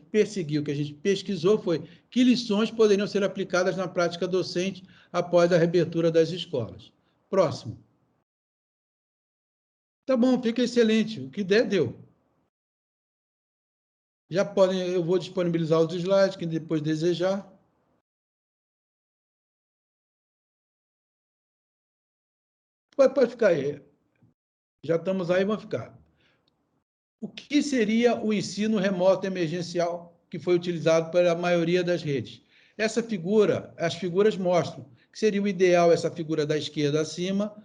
perseguiu, que a gente pesquisou foi que lições poderiam ser aplicadas na prática docente após a reabertura das escolas. Próximo. Tá bom, fica excelente. O que der, deu. Já podem, eu vou disponibilizar os slides, quem depois desejar. Pode ficar aí. Já estamos aí, vamos ficar. O que seria o ensino remoto emergencial que foi utilizado pela maioria das redes? Essa figura, as figuras mostram que seria o ideal essa figura da esquerda acima,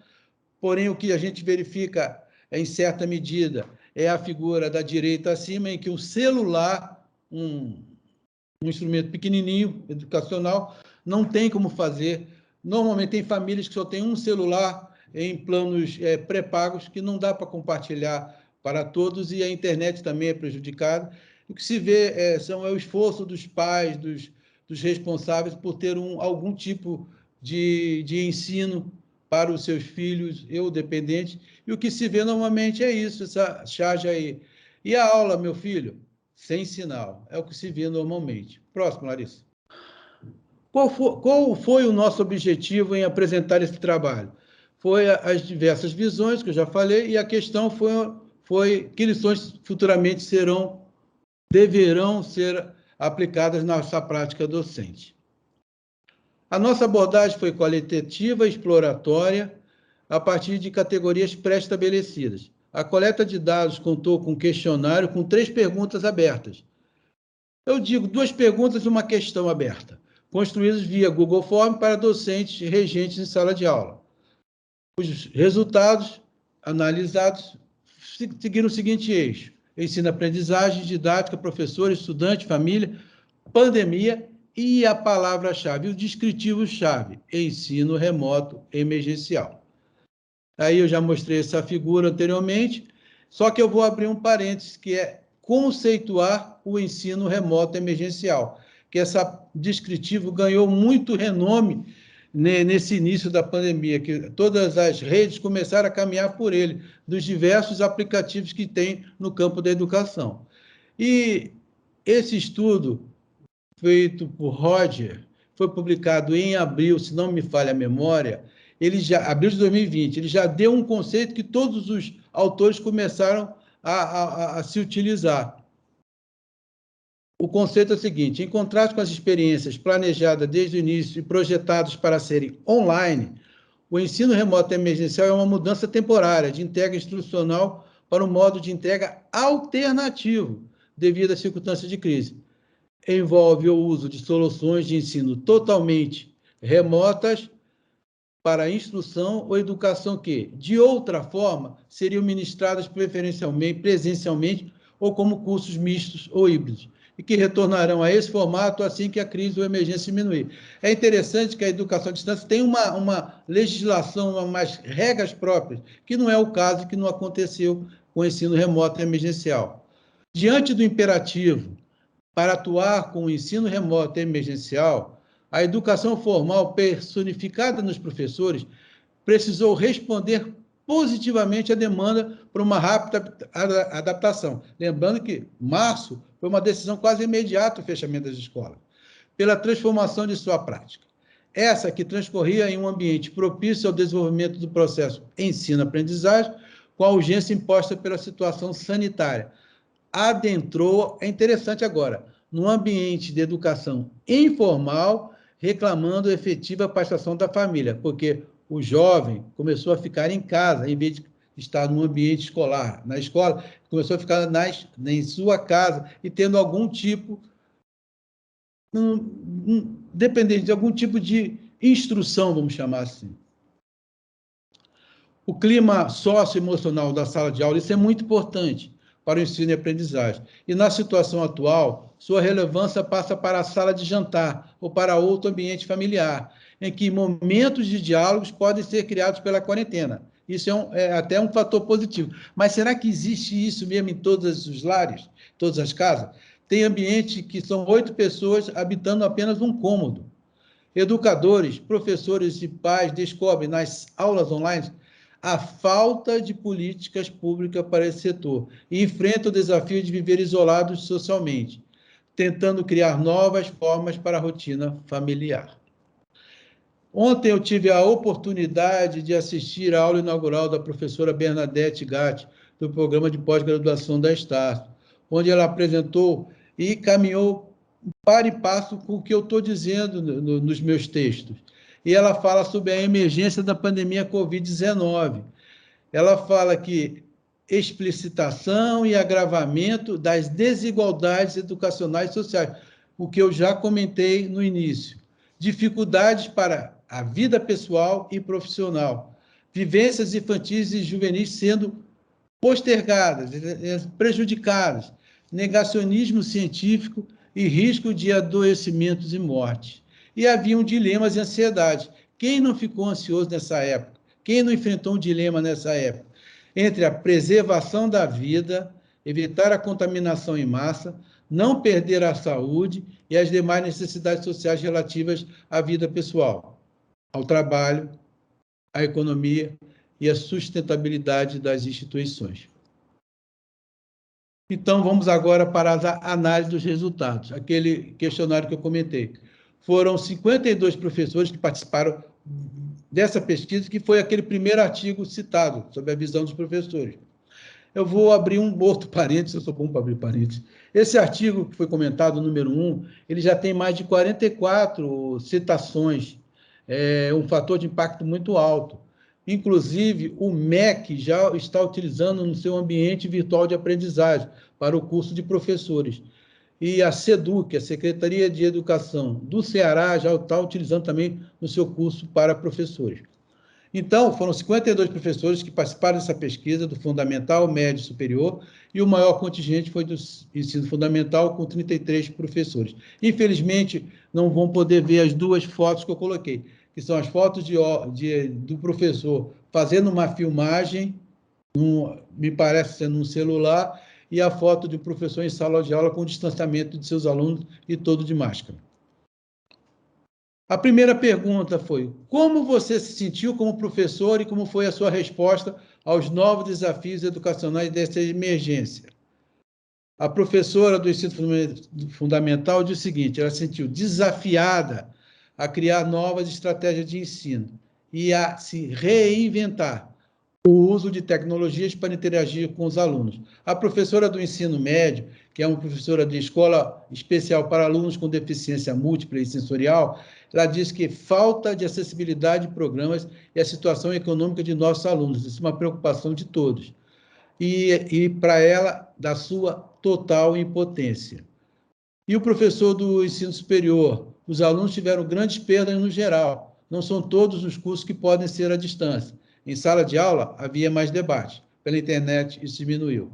porém o que a gente verifica em certa medida é a figura da direita acima, em que o celular, um instrumento pequenininho, educacional, não tem como fazer. Normalmente tem famílias que só têm um celular em planos pré-pagos que não dá para compartilhar para todos e a internet também é prejudicada. O que se vê é o esforço dos pais, dos responsáveis por ter algum tipo de ensino para os seus filhos ou dependentes. E o que se vê normalmente é isso, essa charge aí. E a aula, meu filho? Sem sinal. É o que se vê normalmente. Próximo, Larissa. Qual foi o nosso objetivo em apresentar esse trabalho? Foi as diversas visões, que eu já falei, e a questão foi que lições futuramente deverão ser aplicadas na nossa prática docente. A nossa abordagem foi qualitativa e exploratória, a partir de categorias pré-estabelecidas. A coleta de dados contou com um questionário com 3 perguntas abertas. Eu digo 2 perguntas e uma questão aberta, construídos via Google Form para docentes e regentes em sala de aula. Os resultados analisados seguiram o seguinte eixo: ensino-aprendizagem, didática, professor, estudante, família, pandemia e a palavra-chave, o descritivo-chave, ensino remoto emergencial. Aí eu já mostrei essa figura anteriormente, só que eu vou abrir um parênteses, que é conceituar o ensino remoto emergencial, que esse descritivo ganhou muito renome nesse início da pandemia, que todas as redes começaram a caminhar por ele, dos diversos aplicativos que tem no campo da educação. E esse estudo, feito por Roger, foi publicado em abril, se não me falha a memória, abril de 2020, ele já deu um conceito que todos os autores começaram a se utilizar. O conceito é o seguinte: em contraste com as experiências planejadas desde o início e projetadas para serem online, o ensino remoto emergencial é uma mudança temporária de entrega instrucional para um modo de entrega alternativo, devido às circunstâncias de crise. Envolve o uso de soluções de ensino totalmente remotas para instrução ou educação que, de outra forma, seriam ministradas presencialmente ou como cursos mistos ou híbridos, e que retornarão a esse formato assim que a crise ou emergência diminuir. É interessante que a educação à distância tem uma legislação, umas regras próprias, que não é o caso, que não aconteceu com o ensino remoto emergencial. Diante do imperativo para atuar com o ensino remoto emergencial, a educação formal personificada nos professores precisou responder positivamente à demanda por uma rápida adaptação. Lembrando que março foi uma decisão quase imediata o fechamento das escolas, pela transformação de sua prática. Essa que transcorria em um ambiente propício ao desenvolvimento do processo ensino-aprendizagem, com a urgência imposta pela situação sanitária. Adentrou, é interessante agora, no ambiente de educação informal, reclamando efetiva participação da família, porque o jovem começou a ficar em casa, em vez de estar no ambiente escolar, na escola, começou a ficar em sua casa e tendo algum tipo, dependente de algum tipo de instrução, vamos chamar assim. O clima socioemocional da sala de aula, isso é muito importante para o ensino e aprendizagem. E na situação atual, sua relevância passa para a sala de jantar ou para outro ambiente familiar, em que momentos de diálogos podem ser criados pela quarentena. Isso é até um fator positivo. Mas será que existe isso mesmo em todos os lares, todas as casas? Tem ambiente que são 8 pessoas habitando apenas um cômodo. Educadores, professores e pais descobrem nas aulas online a falta de políticas públicas para esse setor e enfrentam o desafio de viver isolados socialmente. tentando criar novas formas para a rotina familiar. Ontem eu tive a oportunidade de assistir à aula inaugural da professora Bernadette Gatti, do programa de pós-graduação da Estácio, onde ela apresentou e caminhou para e passo com o que eu estou dizendo nos meus textos. E ela fala sobre a emergência da pandemia Covid-19. Ela fala que explicitação e agravamento das desigualdades educacionais e sociais, o que eu já comentei no início. Dificuldades para a vida pessoal e profissional. Vivências infantis e juvenis sendo postergadas, prejudicadas. Negacionismo científico e risco de adoecimentos e mortes. E haviam dilemas e ansiedades. Quem não ficou ansioso nessa época? Quem não enfrentou um dilema nessa época? Entre a preservação da vida, evitar a contaminação em massa, não perder a saúde e as demais necessidades sociais relativas à vida pessoal, ao trabalho, à economia e à sustentabilidade das instituições. Então, vamos agora para a análise dos resultados, aquele questionário que eu comentei. Foram 52 professores que participaram dessa pesquisa, que foi aquele primeiro artigo citado, sobre a visão dos professores. Eu vou abrir um outro parênteses, eu sou bom para abrir parênteses. Esse artigo que foi comentado, número 1, ele já tem mais de 44 citações, um fator de impacto muito alto. Inclusive, o MEC já está utilizando no seu ambiente virtual de aprendizagem para o curso de professores. E a SEDUC, a Secretaria de Educação do Ceará, já está utilizando também no seu curso para professores. Então, foram 52 professores que participaram dessa pesquisa do fundamental, médio e superior, e o maior contingente foi do ensino fundamental, com 33 professores. Infelizmente, não vão poder ver as duas fotos que eu coloquei, que são as fotos do professor fazendo uma filmagem, me parece ser num celular, e a foto de um professor em sala de aula com distanciamento de seus alunos e todo de máscara. A primeira pergunta foi: como você se sentiu como professor e como foi a sua resposta aos novos desafios educacionais dessa emergência? A professora do ensino fundamental disse o seguinte: ela se sentiu desafiada a criar novas estratégias de ensino e a se reinventar o uso de tecnologias para interagir com os alunos. A professora do ensino médio, que é uma professora de escola especial para alunos com deficiência múltipla e sensorial, ela diz que falta de acessibilidade de programas e a situação econômica de nossos alunos. Isso é uma preocupação de todos. E para ela, da sua total impotência. E o professor do ensino superior? Os alunos tiveram grandes perdas no geral. Não são todos os cursos que podem ser à distância. Em sala de aula, havia mais debate. Pela internet, isso diminuiu.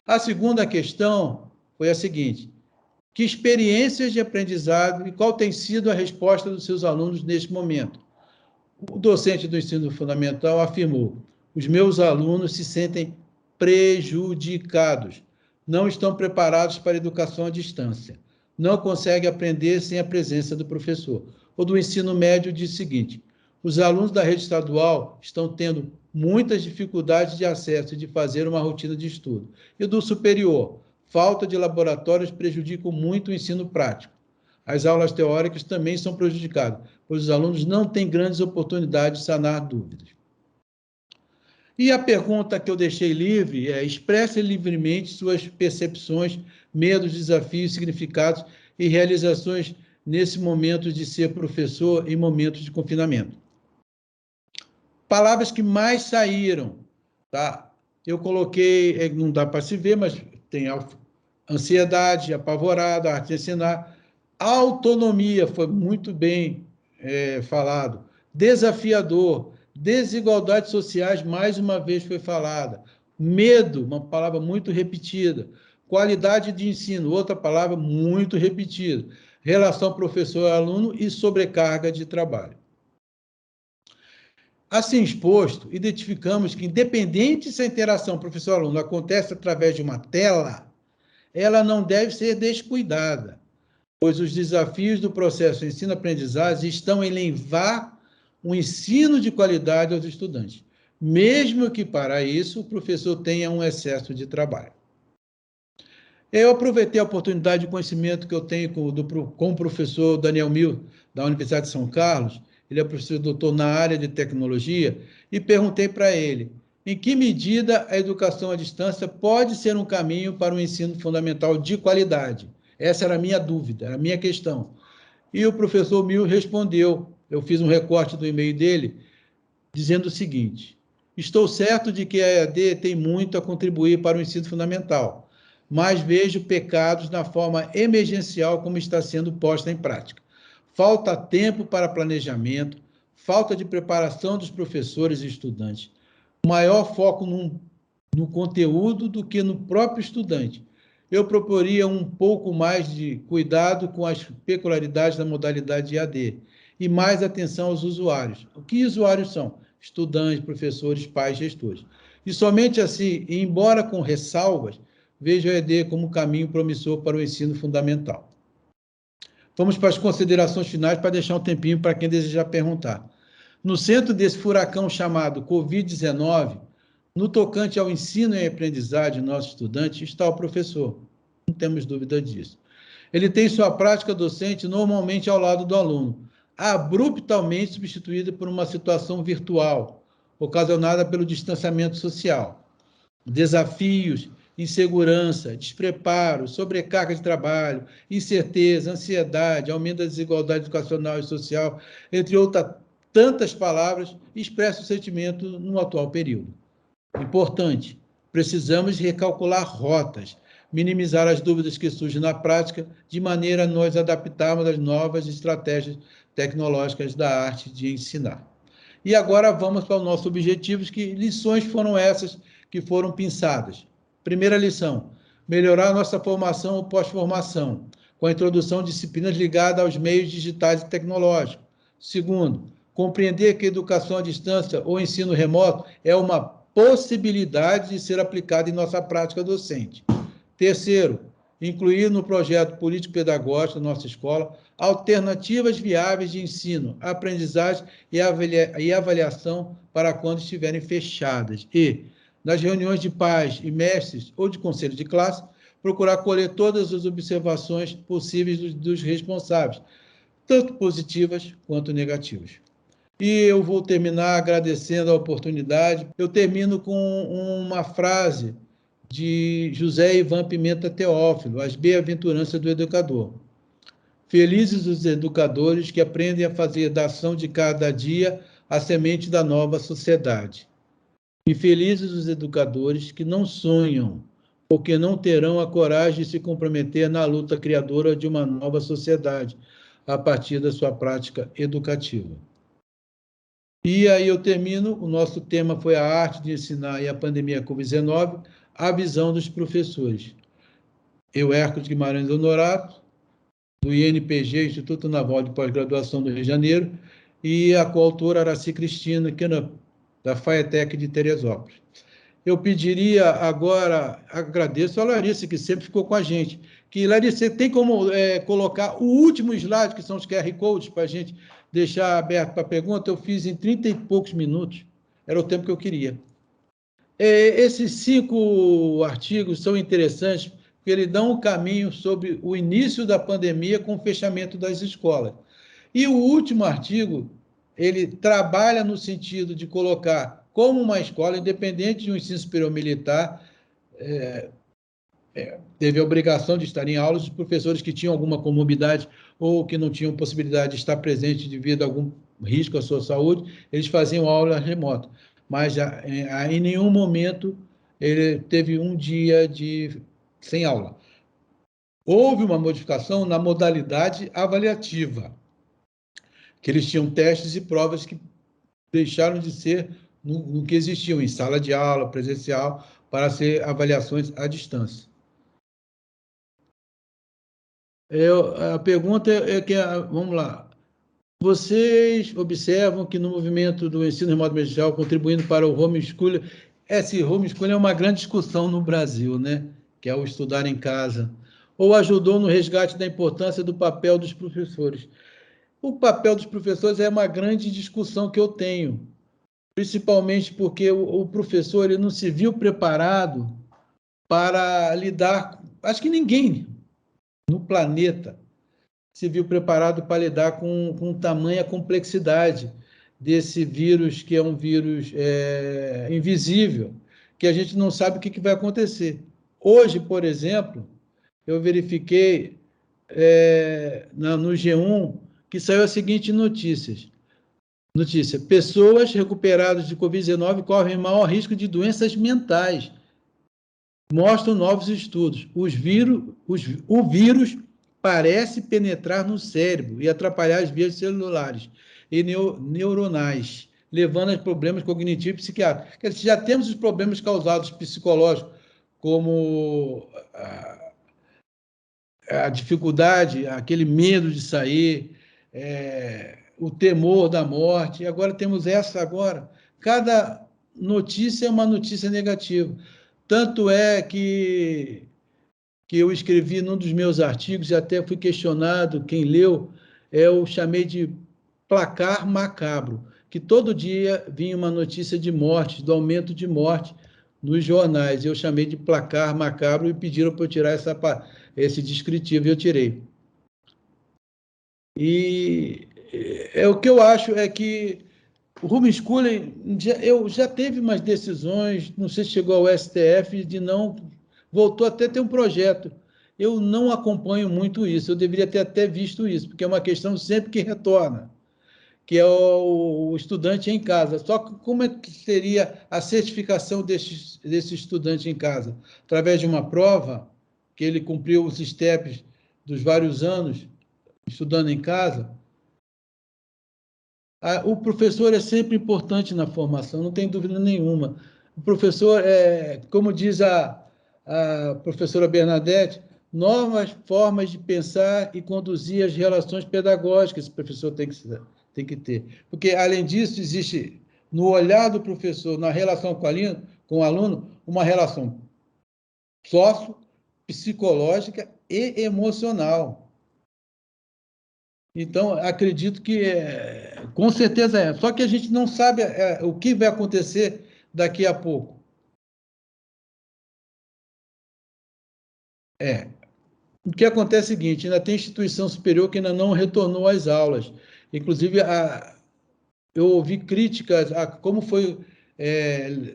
A segunda questão foi a seguinte: que experiências de aprendizado e qual tem sido a resposta dos seus alunos neste momento? O docente do ensino fundamental afirmou: os meus alunos se sentem prejudicados, não estão preparados para a educação à distância, não conseguem aprender sem a presença do professor. O do ensino médio diz o seguinte: os alunos da rede estadual estão tendo muitas dificuldades de acesso e de fazer uma rotina de estudo. E do superior, falta de laboratórios prejudica muito o ensino prático. As aulas teóricas também são prejudicadas, pois os alunos não têm grandes oportunidades de sanar dúvidas. E a pergunta que eu deixei livre é: expresse livremente suas percepções, medos, desafios, significados e realizações nesse momento de ser professor em momentos de confinamento. Palavras que mais saíram, tá? Eu coloquei, não dá para se ver, mas tem ansiedade, apavorada, arte de ensinar. Autonomia, foi muito bem falado. Desafiador. Desigualdades sociais, mais uma vez foi falada. Medo, uma palavra muito repetida. Qualidade de ensino, outra palavra muito repetida. Relação professor-aluno e sobrecarga de trabalho. Assim exposto, identificamos que, independente se a interação professor-aluno acontece através de uma tela, ela não deve ser descuidada, pois os desafios do processo ensino-aprendizagem estão em levar um ensino de qualidade aos estudantes, mesmo que, para isso, o professor tenha um excesso de trabalho. Eu aproveitei a oportunidade de conhecimento que eu tenho com o professor Daniel Mil, da Universidade de São Carlos, ele é professor doutor na área de tecnologia, e perguntei para ele em que medida a educação à distância pode ser um caminho para um ensino fundamental de qualidade. Essa era a minha dúvida, era a minha questão. E o professor Mil respondeu, eu fiz um recorte do e-mail dele, dizendo o seguinte: estou certo de que a EAD tem muito a contribuir para o ensino fundamental, mas vejo pecados na forma emergencial como está sendo posta em prática. Falta tempo para planejamento, falta de preparação dos professores e estudantes, maior foco no conteúdo do que no próprio estudante. Eu proporia um pouco mais de cuidado com as peculiaridades da modalidade EAD e mais atenção aos usuários. O que usuários são? Estudantes, professores, pais, gestores. E somente assim, embora com ressalvas, vejo o EAD como caminho promissor para o ensino fundamental. Vamos para as considerações finais para deixar um tempinho para quem desejar perguntar. No centro desse furacão chamado Covid-19, no tocante ao ensino e aprendizagem de nossos estudantes, está o professor. Não temos dúvida disso. Ele tem sua prática docente normalmente ao lado do aluno, abruptamente substituída por uma situação virtual, ocasionada pelo distanciamento social. Desafios, insegurança, despreparo, sobrecarga de trabalho, incerteza, ansiedade, aumento da desigualdade educacional e social, entre outras tantas palavras, expressam o sentimento no atual período. Importante, precisamos recalcular rotas, minimizar as dúvidas que surgem na prática, de maneira a nós adaptarmos às novas estratégias tecnológicas da arte de ensinar. E agora vamos para os nossos objetivos, que lições foram essas que foram pensadas. Primeira lição, melhorar nossa formação ou pós-formação, com a introdução de disciplinas ligadas aos meios digitais e tecnológicos. Segundo, compreender que a educação à distância ou ensino remoto é uma possibilidade de ser aplicada em nossa prática docente. Terceiro, incluir no projeto político-pedagógico da nossa escola alternativas viáveis de ensino, aprendizagem e avaliação para quando estiverem fechadas. E, nas reuniões de pais e mestres ou de conselho de classe, procurar colher todas as observações possíveis dos responsáveis, tanto positivas quanto negativas. E eu vou terminar agradecendo a oportunidade. Eu termino com uma frase de José Ivan Pimenta Teófilo, As Bem-aventuranças do Educador. Felizes os educadores que aprendem a fazer da ação de cada dia a semente da nova sociedade. E felizes os educadores que não sonham, porque não terão a coragem de se comprometer na luta criadora de uma nova sociedade, a partir da sua prática educativa. E aí eu termino, o nosso tema foi a arte de ensinar e a pandemia Covid-19, a visão dos professores. Eu, Hércules Guimarães Honorato, do INPG, Instituto Naval de Pós-Graduação do Rio de Janeiro, e a coautora Araci Cristina, da FAETEC de Teresópolis. Eu pediria agora, agradeço a Larissa, que sempre ficou com a gente, que, Larissa, tem como colocar o último slide, que são os QR Codes, para a gente deixar aberto para pergunta? Eu fiz em 30 e poucos minutos, era o tempo que eu queria. Esses 5 artigos são interessantes, porque eles dão um caminho sobre o início da pandemia com o fechamento das escolas. E o último artigo, ele trabalha no sentido de colocar como uma escola, independente de um ensino superior militar, teve a obrigação de estar em aulas, os professores que tinham alguma comorbidade ou que não tinham possibilidade de estar presente devido a algum risco à sua saúde, eles faziam aula remota. Mas em nenhum momento ele teve um dia sem aula. Houve uma modificação na modalidade avaliativa, que eles tinham testes e provas que deixaram de ser no que existiam em sala de aula, presencial, para ser avaliações à distância. A pergunta é que, vamos lá, vocês observam que no movimento do ensino remoto emergencial, contribuindo para o homeschooling, esse homeschooling é uma grande discussão no Brasil, né? Que é o estudar em casa, ou ajudou no resgate da importância do papel dos professores. O papel dos professores é uma grande discussão que eu tenho, principalmente porque o professor ele não se viu preparado para lidar acho que ninguém no planeta se viu preparado para lidar com tamanha complexidade desse vírus, que é um vírus invisível, que a gente não sabe o que vai acontecer. Hoje, por exemplo, eu verifiquei no G1 que saiu a seguinte notícia: pessoas recuperadas de Covid-19 correm maior risco de doenças mentais. Mostram novos estudos. O vírus parece penetrar no cérebro e atrapalhar as vias celulares e neuronais, levando a problemas cognitivos e psiquiátricos. Quer dizer, já temos os problemas causados psicológicos, como a dificuldade, aquele medo de sair, o temor da morte. Agora temos essa agora. Cada notícia é uma notícia negativa. Tanto é que eu escrevi num dos meus artigos, e até fui questionado, quem leu, eu chamei de placar macabro, que todo dia vinha uma notícia de morte, do aumento de morte nos jornais. Eu chamei de placar macabro e pediram para eu tirar esse descritivo, e eu tirei. E o que eu acho é que o homeschooling, eu já teve umas decisões, não sei se chegou ao STF, de não... Voltou até a ter um projeto. Eu não acompanho muito isso, eu deveria ter até visto isso, porque é uma questão sempre que retorna, que é o estudante em casa. Só que como é que seria a certificação desse estudante em casa? Através de uma prova, que ele cumpriu os steps dos vários anos estudando em casa. O professor é sempre importante na formação, não tem dúvida nenhuma. O professor, como diz a professora Bernadette, novas formas de pensar e conduzir as relações pedagógicas esse professor tem que ter. Porque, além disso, existe no olhar do professor, na relação com o aluno, uma relação sócio, psicológica e emocional. Então, acredito que, com certeza é. Só que a gente não sabe o que vai acontecer daqui a pouco. O que acontece é o seguinte, ainda tem instituição superior que ainda não retornou às aulas. Inclusive, eu ouvi críticas a como foi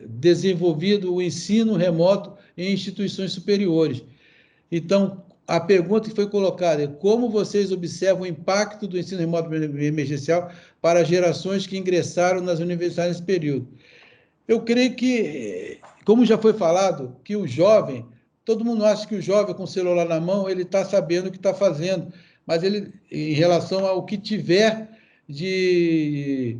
desenvolvido o ensino remoto em instituições superiores. Então, a pergunta que foi colocada é como vocês observam o impacto do ensino remoto emergencial para gerações que ingressaram nas universidades nesse período? Eu creio que, como já foi falado, que o jovem, todo mundo acha que o jovem com o celular na mão, ele está sabendo o que está fazendo, mas ele, em relação ao que tiver de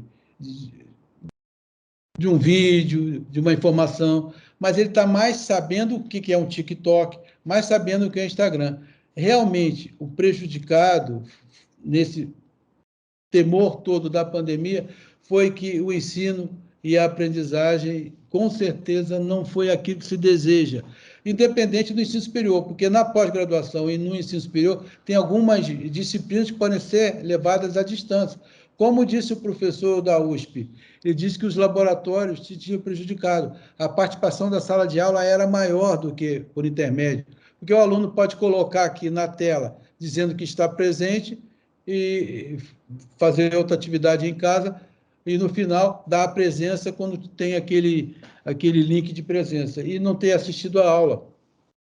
um vídeo, de uma informação, mas ele está mais sabendo o que é um TikTok, mais sabendo o que é Instagram. Realmente, o prejudicado nesse temor todo da pandemia foi que o ensino e a aprendizagem, com certeza, não foi aquilo que se deseja, independente do ensino superior, porque na pós-graduação e no ensino superior tem algumas disciplinas que podem ser levadas à distância. Como disse o professor da USP, ele disse que os laboratórios se tinham prejudicado. A participação da sala de aula era maior do que por intermédio, porque o aluno pode colocar aqui na tela, dizendo que está presente, e fazer outra atividade em casa, e no final dar a presença quando tem aquele link de presença, e não ter assistido a aula.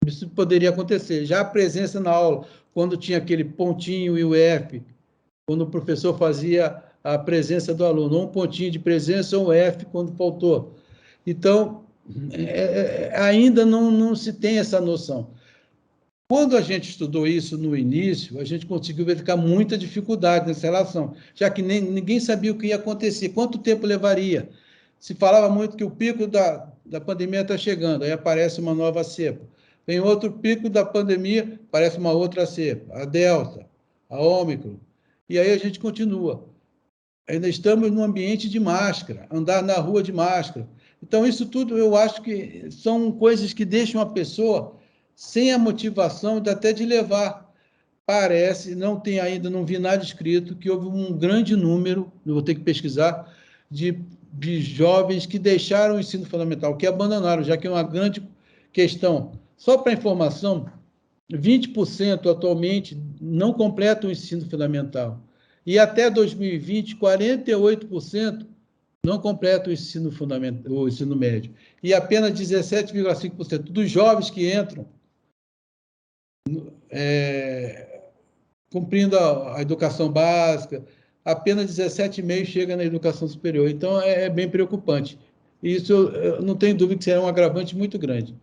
Isso poderia acontecer. Já a presença na aula, quando tinha aquele pontinho e o F, quando o professor fazia a presença do aluno, um pontinho de presença ou um F quando faltou. Então, ainda não se tem essa noção. Quando a gente estudou isso no início, a gente conseguiu verificar muita dificuldade nessa relação, já que ninguém sabia o que ia acontecer, quanto tempo levaria. Se falava muito que o pico da pandemia está chegando, aí aparece uma nova cepa. Vem outro pico da pandemia, aparece uma outra cepa, a Delta, a Ômicron. E aí a gente continua. Ainda estamos num ambiente de máscara, andar na rua de máscara. Então, isso tudo eu acho que são coisas que deixam a pessoa sem a motivação até de levar. Parece, não vi nada escrito, que houve um grande número, eu vou ter que pesquisar, de jovens que deixaram o ensino fundamental, que abandonaram, já que é uma grande questão. Só para informação, 20% atualmente não completam o ensino fundamental. E até 2020, 48% não completam o ensino fundamental, o ensino médio. E apenas 17,5% dos jovens que entram cumprindo a educação básica, apenas 17,5% chega na educação superior. Então, é bem preocupante. Isso, eu não tenho dúvida que será um agravante muito grande.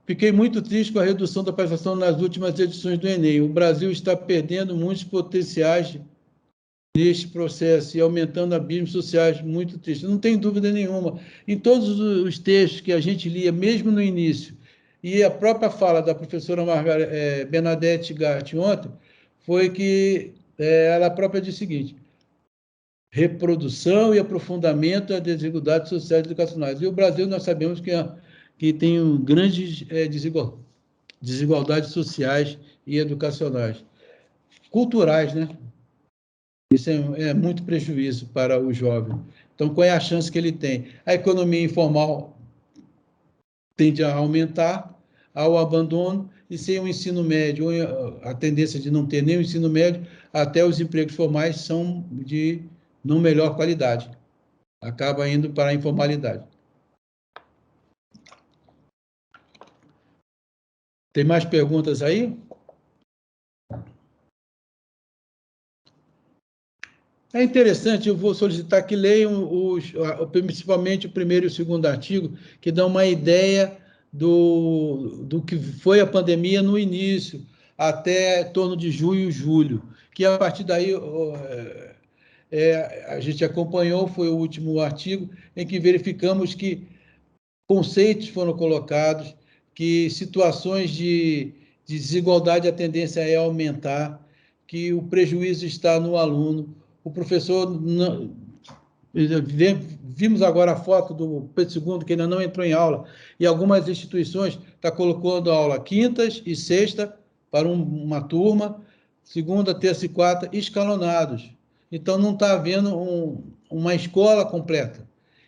Fiquei muito triste com a redução da participação nas últimas edições do Enem. O Brasil está perdendo muitos potenciais neste processo e aumentando abismos sociais, muito triste. Não tem dúvida nenhuma. Em todos os textos que a gente lia, mesmo no início, e a própria fala da professora Bernadette Gatti ontem, foi que ela própria disse o seguinte: reprodução e aprofundamento das desigualdades sociais e educacionais. E o Brasil, nós sabemos que tem grandes desigualdades sociais e educacionais. Culturais, né? Isso é muito prejuízo para o jovem. Então, qual é a chance que ele tem? A economia informal tende a aumentar, ao abandono, e sem o ensino médio, a tendência de não ter nem o ensino médio, até os empregos formais são de não melhor qualidade. Acaba indo para a informalidade. Tem mais perguntas aí? É interessante, eu vou solicitar que leiam principalmente o primeiro e o segundo artigo, que dão uma ideia do que foi a pandemia no início, até torno de junho e julho, que a partir daí a gente acompanhou, foi o último artigo, em que verificamos que conceitos foram colocados, que situações de desigualdade, a tendência é aumentar, que o prejuízo está no aluno. O professor, vimos agora a foto do Pedro II, que ainda não entrou em aula, e algumas instituições estão colocando aula quintas e sexta para uma turma, segunda, terça e quarta, escalonados. Então, não está havendo uma escola completa.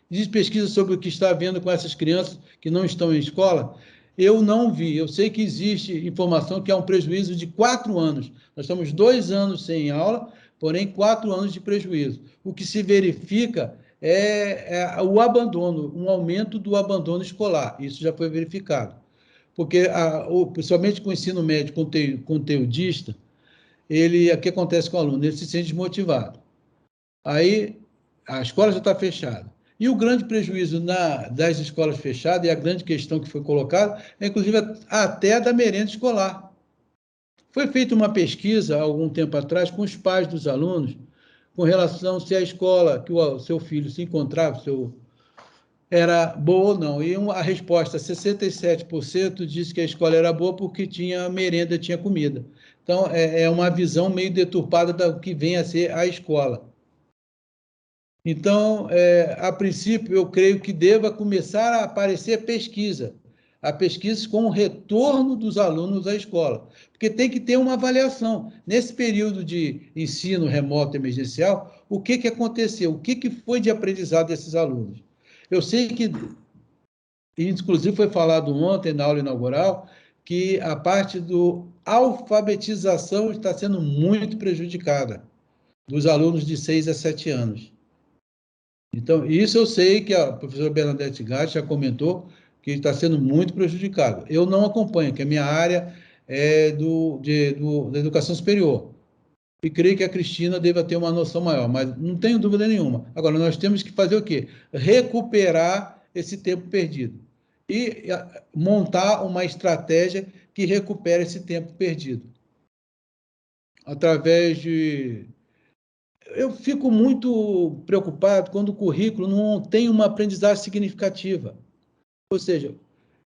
Existe pesquisa sobre o que está havendo com essas crianças que não estão em escola? Eu não vi. Eu sei que existe informação que há um prejuízo de 4 anos. Nós estamos 2 anos sem aula, porém 4 anos de prejuízo. O que se verifica é o abandono, um aumento do abandono escolar. Isso já foi verificado. Porque, principalmente com o ensino médio conteudista, o que acontece com o aluno? Ele se sente desmotivado. Aí, a escola já está fechada. E o grande prejuízo das escolas fechadas, e a grande questão que foi colocada, é inclusive até da merenda escolar. Foi feita uma pesquisa, há algum tempo atrás, com os pais dos alunos, com relação se a escola que o seu filho se encontrava, era boa ou não. E a resposta, 67%, disse que a escola era boa porque tinha merenda, tinha comida. Então, é uma visão meio deturpada do que vem a ser a escola. Então, a princípio, eu creio que deva começar a aparecer pesquisa com o retorno dos alunos à escola, porque tem que ter uma avaliação. Nesse período de ensino remoto emergencial, o que aconteceu? O que foi de aprendizado desses alunos? Eu sei que, inclusive foi falado ontem na aula inaugural, que a parte da alfabetização está sendo muito prejudicada, dos alunos de 6 a 7 anos. Então, isso eu sei que a professora Bernadette Gatti já comentou que está sendo muito prejudicado. Eu não acompanho, que a minha área é da educação superior. E creio que a Cristina deva ter uma noção maior, mas não tenho dúvida nenhuma. Agora, nós temos que fazer o quê? Recuperar esse tempo perdido. E montar uma estratégia que recupere esse tempo perdido. Através de... Eu fico muito preocupado quando o currículo não tem uma aprendizagem significativa. Ou seja,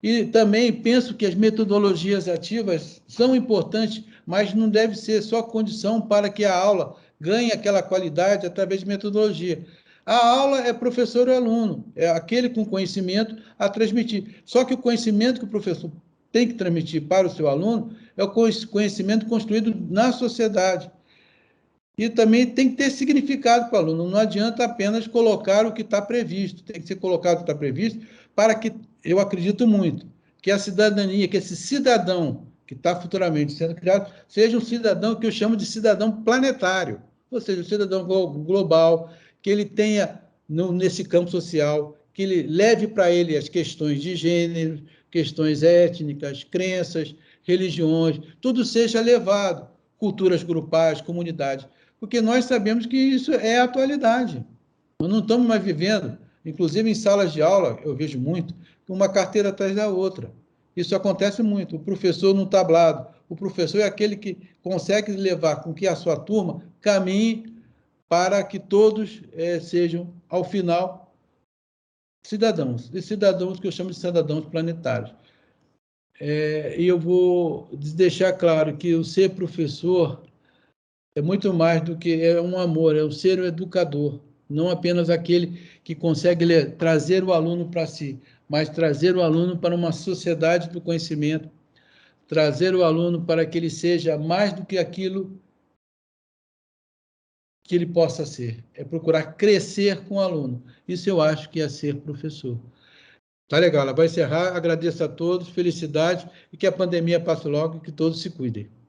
e também penso que as metodologias ativas são importantes, mas não deve ser só condição para que a aula ganhe aquela qualidade através de metodologia. A aula é professor e aluno, é aquele com conhecimento a transmitir. Só que o conhecimento que o professor tem que transmitir para o seu aluno é o conhecimento construído na sociedade. E também tem que ter significado para o aluno. Não adianta apenas colocar o que está previsto. Tem que ser colocado o que está previsto para que, eu acredito muito, que a cidadania, que esse cidadão que está futuramente sendo criado, seja um cidadão que eu chamo de cidadão planetário, ou seja, um cidadão global, que ele tenha, nesse campo social, que ele leve para ele as questões de gênero, questões étnicas, crenças, religiões, tudo seja levado, culturas grupais, comunidades, porque nós sabemos que isso é a atualidade. Nós não estamos mais vivendo, inclusive em salas de aula, eu vejo muito, uma carteira atrás da outra. Isso acontece muito. O professor no tablado. O professor é aquele que consegue levar com que a sua turma caminhe para que todos sejam, ao final, cidadãos. E cidadãos que eu chamo de cidadãos planetários. E eu vou deixar claro que o ser professor é muito mais do que um amor, é o ser o educador, não apenas aquele que consegue trazer o aluno para si, mas trazer o aluno para uma sociedade do conhecimento, trazer o aluno para que ele seja mais do que aquilo que ele possa ser. É procurar crescer com o aluno. Isso eu acho que é ser professor. Tá legal, ela vai encerrar. Agradeço a todos, felicidades e que a pandemia passe logo e que todos se cuidem.